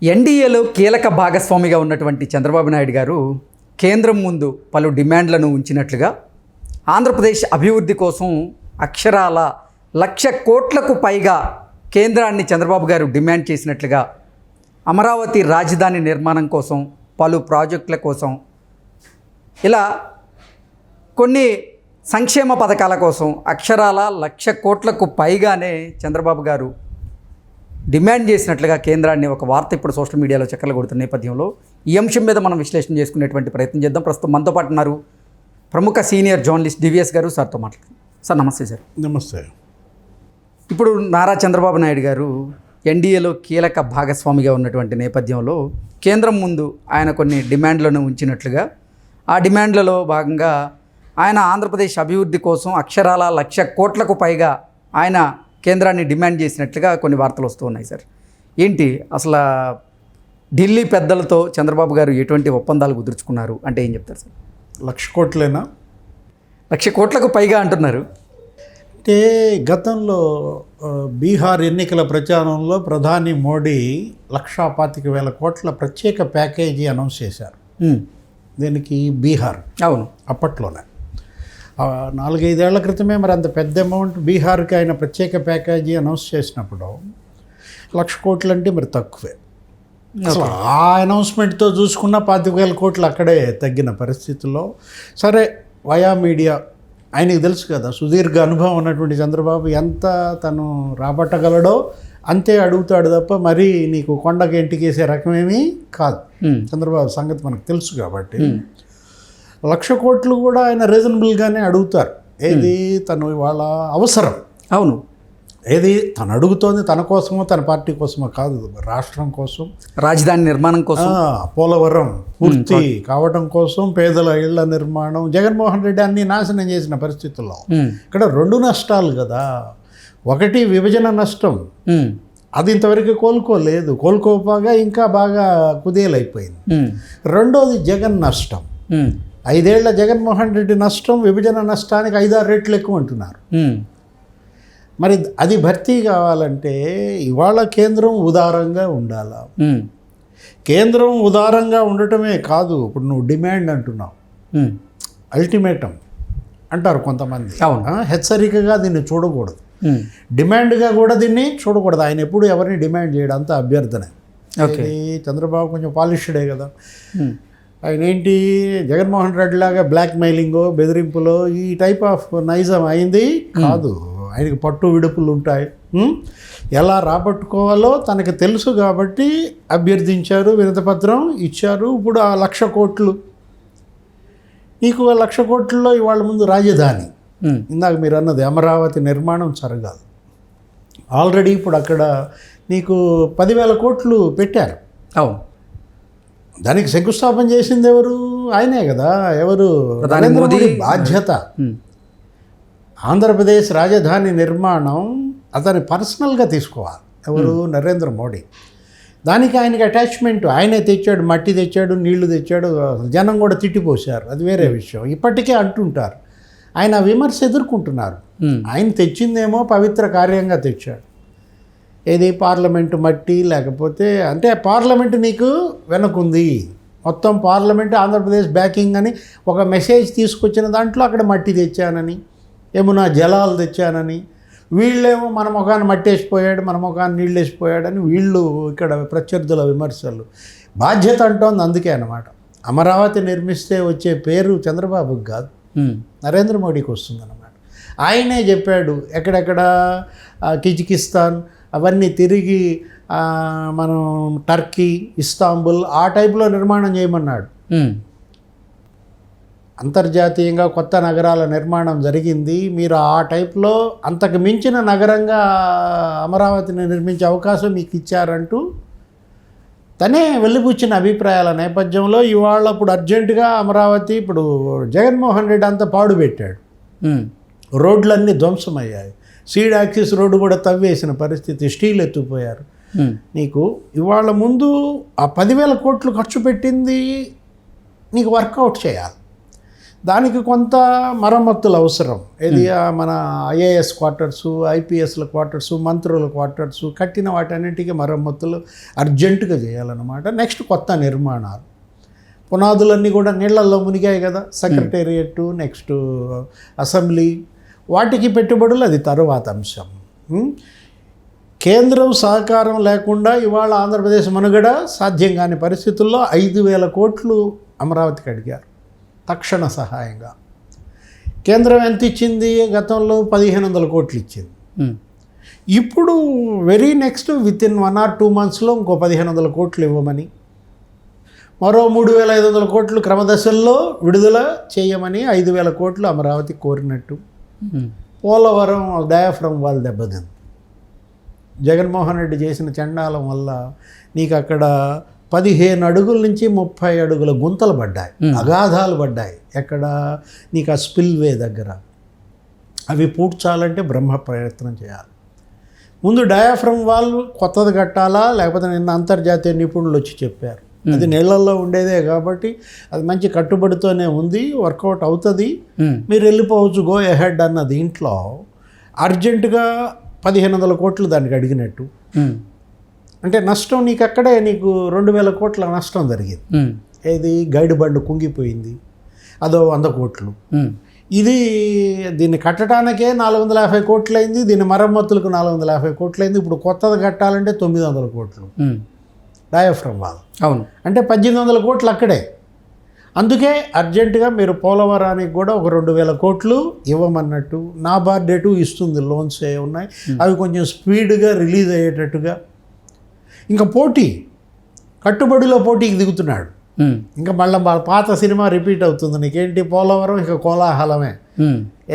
ఎన్డీఏలో కీలక భాగస్వామిగా ఉన్నటువంటి చంద్రబాబు నాయుడు గారు కేంద్రం ముందు పలు డిమాండ్లను ఉంచినట్లుగా ఆంధ్రప్రదేశ్ అభివృద్ధి కోసం అక్షరాల 1,00,000 కోట్లకు పైగా కేంద్రాన్ని చంద్రబాబు గారు డిమాండ్ చేసినట్లుగా అమరావతి రాజధాని నిర్మాణం కోసం పలు ప్రాజెక్టుల కోసం ఇలా కొన్ని సంక్షేమ పథకాల కోసం అక్షరాల 1,00,000 కోట్లకు పైగానే చంద్రబాబు గారు డిమాండ్ చేసినట్లుగా కేంద్రాన్ని ఒక వార్త ఇప్పుడు సోషల్ మీడియాలో చక్కర్లు కొడుతున్న నేపథ్యంలో ఈ అంశం మీద మనం విశ్లేషణ చేసుకునేటువంటి ప్రయత్నం చేద్దాం. ప్రస్తుతం మనతో పాటు ఉన్నారు ప్రముఖ సీనియర్ జర్నలిస్ట్ డివిఎస్ గారు. సార్తో మాట్లాడుతాం. సార్ నమస్తే. సార్ నమస్తే. ఇప్పుడు నారా చంద్రబాబు నాయుడు గారు ఎన్డీఏలో కీలక భాగస్వామిగా ఉన్నటువంటి నేపథ్యంలో కేంద్రం ముందు ఆయన కొన్ని డిమాండ్లను ఉంచినట్లుగా ఆ డిమాండ్లలో భాగంగా ఆయన ఆంధ్రప్రదేశ్ అభివృద్ధి కోసం అక్షరాల 1,00,000 కోట్లకు పైగా ఆయన కేంద్రాన్ని డిమాండ్ చేసినట్లుగా కొన్ని వార్తలు వస్తూ ఉన్నాయి. సార్ ఏంటి అసలు ఢిల్లీ పెద్దలతో చంద్రబాబు గారు ఎటువంటి ఒప్పందాలు కుదుర్చుకున్నారు అంటే ఏం చెప్తారు సార్? 1,00,000 కోట్లేనా? 1,00,000 కోట్లకు పైగా అంటున్నారు. అంటే గతంలో బీహార్ ఎన్నికల ప్రచారంలో ప్రధాని మోడీ 1,25,000 కోట్ల ప్రత్యేక ప్యాకేజీ అనౌన్స్ చేశారు. దీనికి బీహార్ అవును అప్పట్లోనే 4-5 ఏళ్ల క్రితమే మరి అంత పెద్ద అమౌంట్ బీహార్కి ఆయన ప్రత్యేక ప్యాకేజీ అనౌన్స్ చేసినప్పుడు 1,00,000 కోట్లు అంటే మరి తక్కువే. అసలు ఆ అనౌన్స్మెంట్తో చూసుకున్న 25,000 కోట్లు అక్కడే తగ్గిన పరిస్థితుల్లో సరే వయా మీడియా ఆయనకి తెలుసు కదా, సుదీర్ఘ అనుభవం ఉన్నటువంటి చంద్రబాబు ఎంత తను రాబట్టగలడో అంతే అడుగుతాడు తప్ప మరీ నీకు కొండకి ఇంటికేసే రకమేమీ కాదు. చంద్రబాబు సంగతి మనకు తెలుసు కాబట్టి 1,00,000 కోట్లు కూడా ఆయన రీజనబుల్గానే అడుగుతారు. ఏది తను ఇవాళ అవసరం. అవును, ఏది తను అడుగుతోంది తన కోసమో తన పార్టీ కోసమో కాదు, రాష్ట్రం కోసం, రాజధాని నిర్మాణం కోసం, పోలవరం పూర్తి కావటం కోసం, పేదల ఇళ్ల నిర్మాణం. జగన్మోహన్ రెడ్డి అన్ని నాశనం చేసిన పరిస్థితుల్లో ఇక్కడ 2 నష్టాలు కదా. ఒకటి విభజన నష్టం, అది ఇంతవరకు కోలుకోలేదు, కోలుకోపోగా ఇంకా బాగా కుదేలైపోయింది. రెండోది జగన్ నష్టం. 5 ఏళ్ల జగన్మోహన్ రెడ్డి నష్టం విభజన నష్టానికి 5-6 రెట్లు ఎక్కువ అంటున్నారు. మరి అది భర్తీ కావాలంటే ఇవాళ కేంద్రం ఉదారంగా ఉండాలా. కేంద్రం ఉదారంగా ఉండటమే కాదు, ఇప్పుడు నువ్వు డిమాండ్ అంటున్నావు, అల్టిమేటం అంటారు కొంతమంది. హెచ్చరికగా దీన్ని చూడకూడదు, డిమాండ్గా కూడా దీన్ని చూడకూడదు. ఆయన ఎప్పుడు ఎవరిని డిమాండ్ చేయడం, అంతా అభ్యర్థనే. చంద్రబాబు కొంచెం పాలిష్డే కదా. ఆయన ఏంటి జగన్మోహన్ రెడ్డి లాగా బ్లాక్ మెయిలింగో బెదిరింపులో ఈ టైప్ ఆఫ్ నైజం అయింది కాదు. ఆయనకి పట్టు విడుపులు ఉంటాయి, ఎలా రాబట్టుకోవాలో తనకు తెలుసు కాబట్టి అభ్యర్థించారు, వినతిపత్రం ఇచ్చారు. ఇప్పుడు ఆ 1,00,000 కోట్లు, నీకు 1,00,000 కోట్లలో ఇవాళ ముందు రాజధాని, ఇందాక మీరు అన్నది అమరావతి నిర్మాణం జరగాలి. ఆల్రెడీ ఇప్పుడు అక్కడ నీకు 10,000 కోట్లు పెట్టారు. అవును, దానికి శంకుస్థాపన చేసింది ఎవరు? ఆయనే కదా. ఎవరు? నరేంద్ర మోదీ బాధ్యత. ఆంధ్రప్రదేశ్ రాజధాని నిర్మాణం అతని పర్సనల్గా తీసుకోవాలి. ఎవరు? నరేంద్ర మోడీ. దానికి ఆయనకి అటాచ్మెంట్. ఆయనే తెచ్చాడు, మట్టి తెచ్చాడు, నీళ్లు తెచ్చాడు, జనం కూడా తిట్టిపోశారు, అది వేరే విషయం. ఇప్పటికే అంటుంటారు, ఆయన విమర్శ ఎదుర్కొంటున్నారు. ఆయన తెచ్చిందేమో పవిత్ర కార్యంగా తెచ్చాడు. ఏది? పార్లమెంటు మట్టి, లేకపోతే అంటే పార్లమెంటు నీకు వెనకుంది, మొత్తం పార్లమెంటు ఆంధ్రప్రదేశ్ బ్యాకింగ్ అని ఒక మెసేజ్ తీసుకొచ్చిన దాంట్లో అక్కడ మట్టి తెచ్చానని, ఏమునా జలాలు తెచ్చానని, వీళ్ళేమో మన ముఖాన్ని మట్టి వేసిపోయాడు, మన ముఖాన్ని నీళ్ళు వేసిపోయాడని వీళ్ళు ఇక్కడ ప్రత్యర్థుల విమర్శలు. బాధ్యత అంటోంది అందుకే అన్నమాట. అమరావతి నిర్మిస్తే వచ్చే పేరు చంద్రబాబుకి కాదు, నరేంద్ర మోడీకి వస్తుందన్నమాట. ఆయనే చెప్పాడు ఎక్కడెక్కడ కిజికిస్తాన్ అవన్నీ తిరిగి మనం టర్కీ, ఇస్తాంబుల్ ఆ టైప్లో నిర్మాణం చేయమన్నాడు. అంతర్జాతీయంగా కొత్త నగరాల నిర్మాణం జరిగింది, మీరు ఆ టైప్లో అంతకు మించిన నగరంగా అమరావతిని నిర్మించే అవకాశం మీకు ఇచ్చారంటూ తనే వెళ్ళిపుచ్చిన అభిప్రాయాల నేపథ్యంలో ఇవాళ ఇప్పుడు అర్జెంటుగా అమరావతి ఇప్పుడు జగన్మోహన్ రెడ్డి అంతా పాడు పెట్టాడు. రోడ్లన్నీ ధ్వంసమయ్యాయి, సీడ్ యాక్సిస్ రోడ్డు కూడా తవ్వేసిన పరిస్థితి, స్టీల్ ఎత్తుపోయారు. నీకు ఇవాళ ముందు ఆ 10,000 కోట్లు ఖర్చు పెట్టింది నీకు వర్కౌట్ చేయాలి. దానికి కొంత మరమ్మతులు అవసరం. ఇది మన ఐఏఎస్ క్వార్టర్సు, ఐపీఎస్ల క్వార్టర్సు, మంత్రుల క్వార్టర్సు కట్టిన వాటన్నిటికీ మరమ్మతులు అర్జెంటుగా చేయాలన్నమాట. నెక్స్ట్ కొత్త నిర్మాణాలు, పునాదులన్నీ కూడా నీళ్లలో మునిగాయి కదా, సెక్రటేరియట్, నెక్స్ట్ అసెంబ్లీ, వాటికి పెట్టుబడులు అది తరువాత అంశం. కేంద్రం సహకారం లేకుండా ఇవాళ ఆంధ్రప్రదేశ్ మనుగడ సాధ్యం కాని పరిస్థితుల్లో 5,000 కోట్లు అమరావతికి అడిగారు తక్షణ సహాయంగా. కేంద్రం ఎంత ఇచ్చింది? గతంలో 1,500 కోట్లు ఇచ్చింది. ఇప్పుడు వెరీ నెక్స్ట్ వితిన్ 1 or 2 monthsలో ఇంకో 1,500 కోట్లు ఇవ్వమని, మరో 3,500 కోట్లు క్రమదశల్లో విడుదల చేయమని 5,000 కోట్లు అమరావతి కోరినట్టు. పోలవరం డయాఫ్రమ్ వాల్ దెబ్బతింది. జగన్మోహన్ రెడ్డి చేసిన చండాలం వల్ల నీకు అక్కడ 15 అడుగుల నుంచి 30 అడుగుల గుంతలు పడ్డాయి, అగాధాలు పడ్డాయి. ఎక్కడ? నీకు ఆ స్పిల్వే దగ్గర. అవి పూడ్చాలంటే బ్రహ్మ ప్రయత్నం చేయాలి. ముందు డయాఫ్రమ్ వాల్ కొత్తది కట్టాలా, లేకపోతే నిన్న అంతర్జాతీయ నిపుణులు వచ్చి చెప్పారు అది నీళ్ళల్లో ఉండేదే కాబట్టి అది మంచి కట్టుబడితోనే ఉంది, వర్కౌట్ అవుతుంది, మీరు వెళ్ళిపోవచ్చు, గో ఎహెడ్ అన్న దీంట్లో అర్జెంటుగా 1,500 కోట్లు దానికి అడిగినట్టు. అంటే నష్టం నీకు అక్కడే నీకు 2,000 కోట్ల నష్టం జరిగింది. ఏది? గైడ్ బండ్ కుంగిపోయింది, అదో 100 కోట్లు. ఇది దీన్ని కట్టడానికే 450 కోట్లు అయింది, దీని మరమ్మతులకు 450 కోట్లు అయింది. ఇప్పుడు కొత్తది కట్టాలంటే 900 కోట్లు డయాఫ్రమ్ వాల్. అవును, అంటే 1,800 కోట్లు అక్కడే. అందుకే అర్జెంటుగా మీరు పోలవరానికి కూడా ఒక 2,000 కోట్లు ఇవ్వమన్నట్టు. నాబార్డేటు ఇస్తుంది, లోన్స్ ఏ ఉన్నాయి, అవి కొంచెం స్పీడ్గా రిలీజ్ అయ్యేటట్టుగా. ఇంకా పోటీ, కట్టుబడిలో పోటీకి దిగుతున్నాడు. ఇంకా మళ్ళీ పాత సినిమా రిపీట్ అవుతుంది. నీకేంటి? పోలవరం ఇక కోలాహలమే.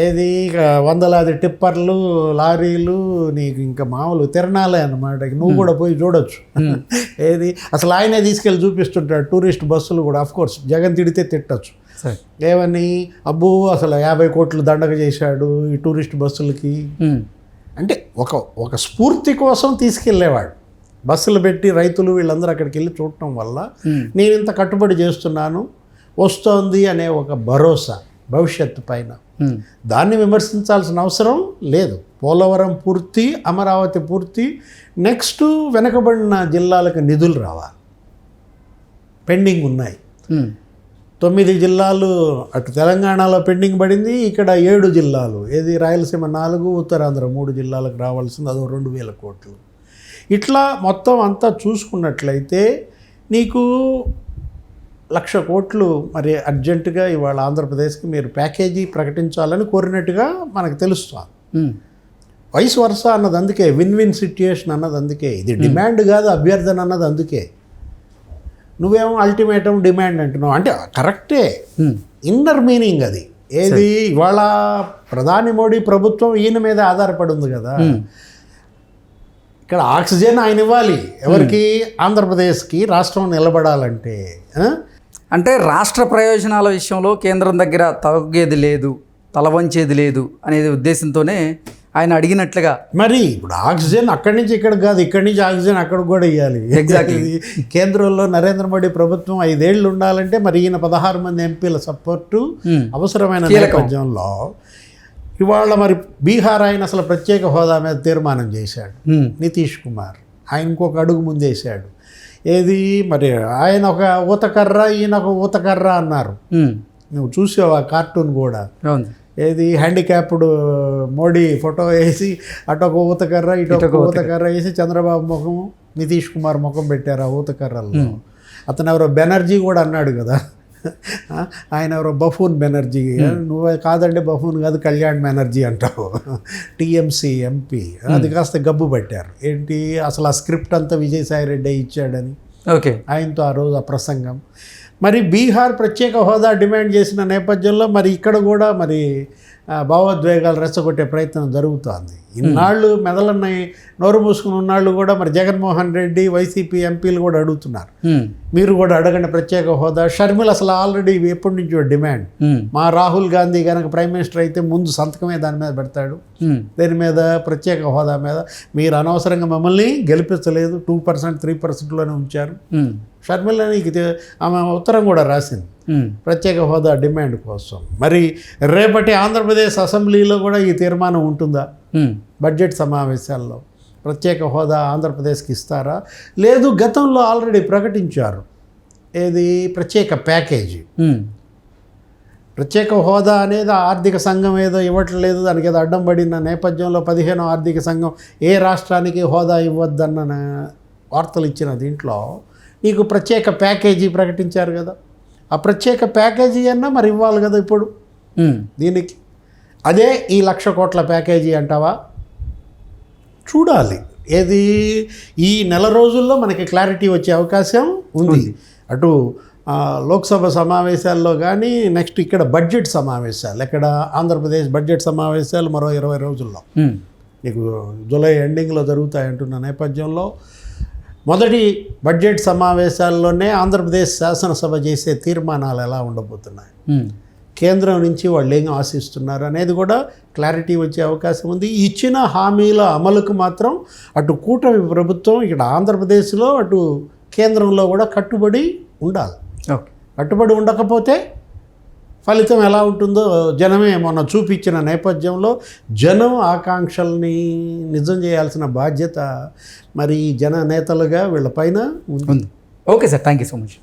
ఏది? ఇక వందలాది టిప్పర్లు, లారీలు, నీకు ఇంకా మామూలు తిరణాలే అన్నమాట. నువ్వు కూడా పోయి చూడొచ్చు. ఏది? అసలు ఆయనే తీసుకెళ్ళి చూపిస్తుంటాడు టూరిస్ట్ బస్సులు కూడా. అఫ్కోర్స్ జగన్ తిడితే తిట్టచ్చు. ఏమని? అబ్బో అసలు 50 కోట్లు దండగ చేశాడు ఈ టూరిస్ట్ బస్సులకి. అంటే ఒక స్ఫూర్తి కోసం తీసుకెళ్ళేవాడు. బస్సులు పెట్టి రైతులు వీళ్ళందరూ అక్కడికి వెళ్ళి చూడటం వల్ల నేను ఇంత కట్టుబడి చేస్తున్నాను, వస్తోంది అనే ఒక భరోసా భవిష్యత్తు పైన. దాన్ని విమర్శించాల్సిన అవసరం లేదు. పోలవరం పూర్తి, అమరావతి పూర్తి. నెక్స్ట్ వెనకబడిన జిల్లాలకు నిధులు రావాలి, పెండింగ్ ఉన్నాయి. 9 జిల్లాలు అటు తెలంగాణలో పెండింగ్ పడింది, ఇక్కడ 7 జిల్లాలు. ఏది? రాయలసీమ 4, ఉత్తరాంధ్ర 3 జిల్లాలకు రావాల్సింది, అదో 2,000 కోట్లు. ఇట్లా మొత్తం అంతా చూసుకున్నట్లయితే నీకు 1,00,000 కోట్లు మరి అర్జెంటుగా ఇవాళ ఆంధ్రప్రదేశ్కి మీరు ప్యాకేజీ ప్రకటించాలని కోరినట్టుగా మనకు తెలుస్తుంది. వైస్ వర్సా అన్నది అందుకే, విన్ విన్ సిట్యుయేషన్ అన్నది అందుకే. ఇది డిమాండ్ కాదు, అభ్యర్థన అన్నది అందుకే. నువ్వేమో అల్టిమేటం డిమాండ్ అంటున్నావు అంటే కరెక్టే, ఇన్నర్ మీనింగ్ అది. ఏది? ఇవాళ ప్రధాని మోడీ ప్రభుత్వం ఈయన మీద ఆధారపడి ఉంది కదా. ఇక్కడ ఆక్సిజన్ ఆయన ఇవ్వాలి. ఎవరికి? ఆంధ్రప్రదేశ్కి రాష్ట్రం నిలబడాలంటే. అంటే రాష్ట్ర ప్రయోజనాల విషయంలో కేంద్రం దగ్గర తగ్గేది లేదు, తల వంచేది లేదు అనేది ఉద్దేశంతోనే ఆయన అడిగినట్లుగా. మరి ఇప్పుడు ఆక్సిజన్ అక్కడి నుంచి ఇక్కడికి కాదు, ఇక్కడి నుంచి ఆక్సిజన్ అక్కడికి కూడా ఇవ్వాలి. ఎగ్జాక్ట్లీ. కేంద్రంలో నరేంద్ర మోడీ ప్రభుత్వం 5 ఏళ్ళు ఉండాలంటే మరి ఈయన 16 మంది ఎంపీల సపోర్టు అవసరమైన నేపథ్యంలో ఇవాళ మరి బీహార్ ఆయన అసలు ప్రత్యేక హోదా మీద తీర్మానం చేశాడు నితీష్ కుమార్. ఆయన ఇంకొక అడుగు ముందేశాడు. ఏది? మరి ఆయన ఒక ఊతకర్ర, ఈయన ఒక ఊతకర్ర అన్నారు. నువ్వు చూసావు ఆ కార్టూన్ కూడా. ఏది? హ్యాండిక్యాప్డ్ మోడీ ఫోటో వేసి అటొక ఊతకర్ర, ఇటొక ఊతకర్ర వేసి చంద్రబాబు ముఖం, నితీష్ కుమార్ ముఖం పెట్టారు ఆ ఊతకర్రల్లో. అతను ఎవరో బెనర్జీ కూడా అన్నాడు కదా, ఆయన ఎవరో బఫూన్ బెనర్జీ. నువ్వు కాదంటే బఫూన్ కాదు, కళ్యాణ్ బెనర్జీ అంటావు. TMC MP. అది కాస్త గబ్బు పట్టారు. ఏంటి? అసలు ఆ స్క్రిప్ట్ అంతా విజయసాయి రెడ్డి ఇచ్చాడని. ఓకే. ఆయనతో ఆ రోజు ఆ ప్రసంగం. మరి బీహార్ ప్రత్యేక హోదా డిమాండ్ చేసిన నేపథ్యంలో మరి ఇక్కడ కూడా మరి భావోద్వేగాలు రెచ్చగొట్టే ప్రయత్నం జరుగుతోంది. ఇన్నాళ్ళు మెదలన్నాయి నోరు మూసుకుని ఉన్నాళ్ళు కూడా మరి జగన్మోహన్ రెడ్డి వైసీపీ ఎంపీలు కూడా అడుగుతున్నారు. మీరు కూడా అడగండి ప్రత్యేక హోదా. షర్మిల అసలు ఆల్రెడీ ఎప్పటి నుంచో డిమాండ్. మా రాహుల్ గాంధీ కనుక ప్రైమ్ మినిస్టర్ అయితే ముందు సంతకమే దాని మీద పెడతాడు, దీని మీద ప్రత్యేక హోదా మీద. మీరు అనవసరంగా మమ్మల్ని గెలిపించలేదు, 2% 3%లోనే ఉంచారు. షర్మిల ఆమె ఉత్తరం కూడా రాసింది ప్రత్యేక హోదా డిమాండ్ కోసం. మరి రేపటి ఆంధ్రప్రదేశ్ అసెంబ్లీలో కూడా ఈ తీర్మానం ఉంటుందా? బడ్జెట్ సమావేశాల్లో ప్రత్యేక హోదా ఆంధ్రప్రదేశ్కి ఇస్తారా? లేదు, గతంలో ఆల్రెడీ ప్రకటించారు ఏది ప్రత్యేక ప్యాకేజీ. ప్రత్యేక హోదా అనేది ఆర్థిక సంఘం ఏదో ఇవ్వట్లేదు, దానికి ఏదో అడ్డం పడిన నేపథ్యంలో 15వ ఆర్థిక సంఘం ఏ రాష్ట్రానికి హోదా ఇవ్వద్దన్న వార్తలు ఇచ్చిన దీంట్లో నీకు ప్రత్యేక ప్యాకేజీ ప్రకటించారు కదా. ఆ ప్రత్యేక ప్యాకేజీ అన్నా మరి ఇవ్వాలి కదా ఇప్పుడు దీనికి. అదే ఈ 1,00,000 కోట్ల ప్యాకేజీ అంటావా? చూడాలి. ఏది ఈ నెల రోజుల్లో మనకి క్లారిటీ వచ్చే అవకాశం ఉంది. అటు లోక్సభ సమావేశాల్లో కానీ, నెక్స్ట్ ఇక్కడ బడ్జెట్ సమావేశాలు, ఇక్కడ ఆంధ్రప్రదేశ్ బడ్జెట్ సమావేశాలు మరో 20 రోజుల్లో నీకు జూలై ఎండింగ్లో జరుగుతాయంటున్న నేపథ్యంలో మొదటి బడ్జెట్ సమావేశాల్లోనే ఆంధ్రప్రదేశ్ శాసనసభ చేసే తీర్మానాలు ఎలా ఉండబోతున్నాయి, కేంద్రం నుంచి వాళ్ళు ఏం ఆశిస్తున్నారు అనేది కూడా క్లారిటీ వచ్చే అవకాశం ఉంది. ఇచ్చిన హామీల అమలుకు మాత్రం అటు కూటమి ప్రభుత్వం ఇక్కడ ఆంధ్రప్రదేశ్లో అటు కేంద్రంలో కూడా కట్టుబడి ఉండాలి. కట్టుబడి ఉండకపోతే ఫలితం ఎలా ఉంటుందో జనమే మొన్న చూపించిన నేపథ్యంలో జనం ఆకాంక్షల్ని నిజం చేయాల్సిన బాధ్యత మరి జన నేతలుగా వీళ్ళపైన ఉంది. Okay sir, thank you so much.